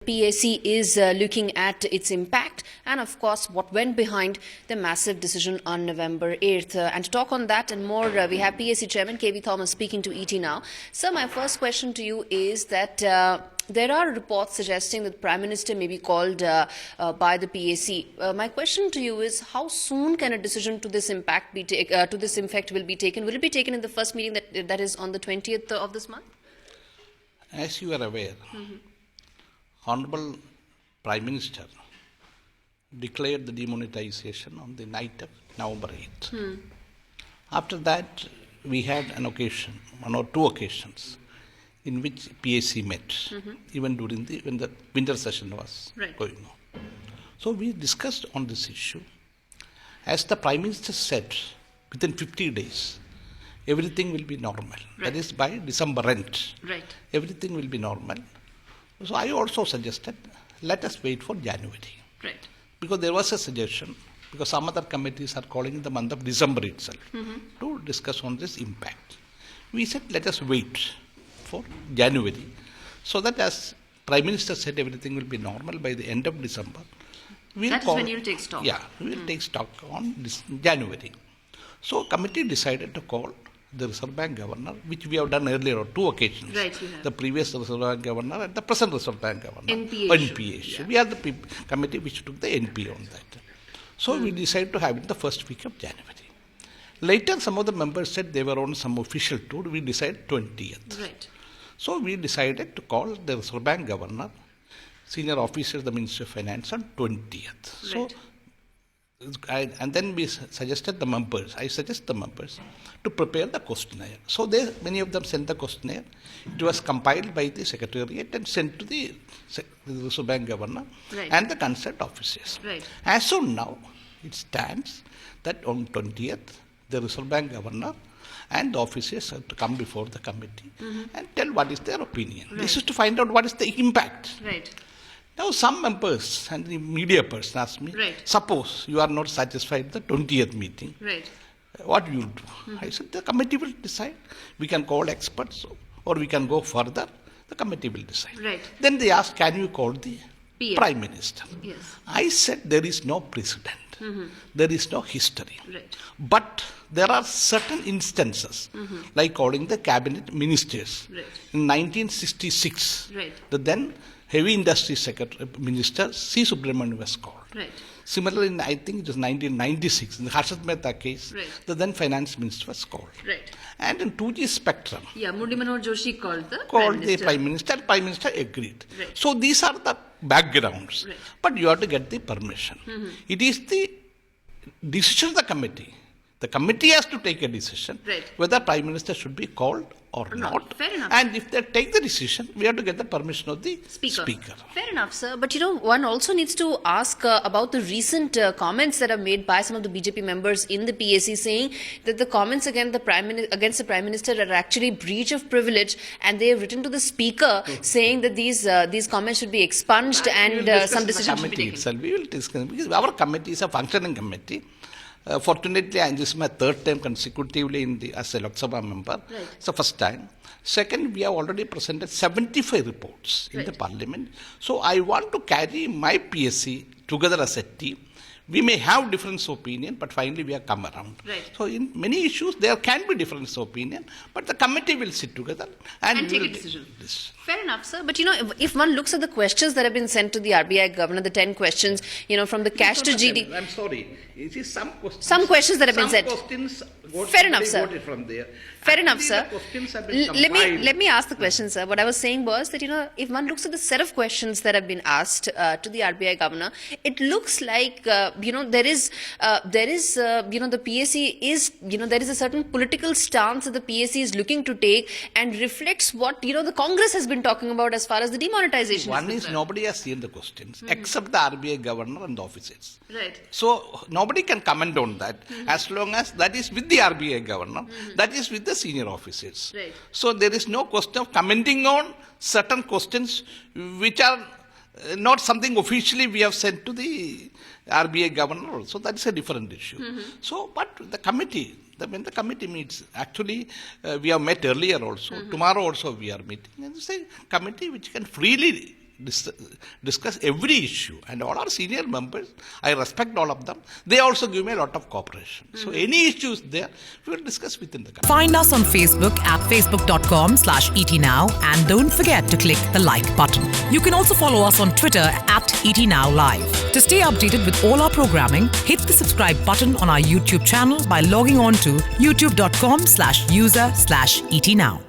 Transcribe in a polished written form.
PAC is looking at its impact and, of course, what went behind the massive decision on November 8th. And to talk on that and more, we have PAC Chairman K.V. Thomas speaking to ET now. Sir, my first question to you is that there are reports suggesting that the Prime Minister may be called by the PAC. My question to you is, how soon can a decision to this impact be to this effect will be taken? Will it be taken in the first meeting that is on the 20th of this month? As you are aware, Honorable Prime Minister declared the demonetisation on the night of November 8th. After that, we had an occasion, one or two occasions, in which PAC met, even during when the winter session was going on. So we discussed on this issue. As the Prime Minister said, within 50 days, everything will be normal. That is by December end. Everything will be normal. So I also suggested, let us wait for January. Because there was a suggestion, because some other committees are calling in the month of December itself to discuss on this impact. We said, let us wait for January, so that as Prime Minister said, everything will be normal by the end of December. That is when you will take stock. Yeah, we will take stock on this January. So committee decided to call the Reserve Bank Governor, which we have done earlier on two occasions. The previous Reserve Bank Governor and the present Reserve Bank Governor. NPA. We are the committee which took the NP on that. So we decided to have it the first week of January. Later, some of the members said they were on some official tour. We decided 20th. So we decided to call the Reserve Bank Governor, senior officers, the Ministry of Finance on 20th. So, and then we suggested the members, I suggest the members to prepare the questionnaire. So many of them sent the questionnaire. It was compiled by the Secretariat and sent to the Reserve Bank Governor and the concerned officers. As of now, it stands that on 20th, the Reserve Bank Governor and the officers have to come before the committee and tell what is their opinion. This is to find out what is the impact. Now, some members and the media person asked me, suppose you are not satisfied with the 20th meeting, what will you do? I said, the committee will decide. We can call experts or we can go further. The committee will decide. Then they asked, can you call the Prime Minister? I said, there is no precedent. There is no history. But there are certain instances, like calling the cabinet ministers. In 1966, the then Heavy Industry Secretary Minister C. Subramanian was called. Similarly, in, I think it was 1996, in the Harshad Mehta case, the then Finance Minister was called. And in 2G spectrum, Murli Manohar Joshi called the Prime Minister. Prime Minister agreed. So these are the backgrounds. But you have to get the permission. It is the decision of the committee. The committee has to take a decision whether Prime Minister should be called or not. Fair enough. And if they take the decision, we have to get the permission of the Speaker. Fair enough, sir. But one also needs to ask about the recent comments that are made by some of the BJP members in the PAC, saying that the comments against the Prime Minister are actually breach of privilege, and they have written to the Speaker saying that these comments should be expunged and some decision should be taken. We will discuss, because our committee is a functioning committee. Fortunately, this is my third time consecutively as a Lok Sabha member. It's the first time. Second, we have already presented 75 reports in the Parliament. So I want to carry my PSC together as a team. We may have difference of opinion, but finally we have come around. So in many issues, there can be difference of opinion, but the committee will sit together and take a decision. Fair enough, sir. But if one looks at the questions that have been sent to the RBI Governor, the 10 questions, from the cash to GD. I'm sorry. It is some questions. Some questions that have been sent. Fair enough, sir. From there. Fair enough, sir. Let me ask the question, sir. What I was saying was that, if one looks at the set of questions that have been asked to the RBI Governor, it looks like, there is the PAC is, there is a certain political stance that the PAC is looking to take and reflects what, the Congress has been talking about as far as the demonetisation. One is nobody has seen the questions except the RBI Governor and the officers. So nobody can comment on that as long as that is with the RBI Governor, that is with the senior officers. So there is no question of commenting on certain questions which are not something officially we have sent to the RBI Governor also. That is a different issue. So, but the committee, when the committee meets, actually we have met earlier also, tomorrow also we are meeting, and it's a committee which can freely discuss every issue. And all our senior members, I respect all of them. They also give me a lot of cooperation. So any issues there, we will discuss within the committee. Find us on Facebook at facebook.com/ETNow and don't forget to click the like button. You can also follow us on Twitter at ETNow Live. To stay updated with all our programming, hit the subscribe button on our YouTube channel by logging on to youtube.com/user/ETNow.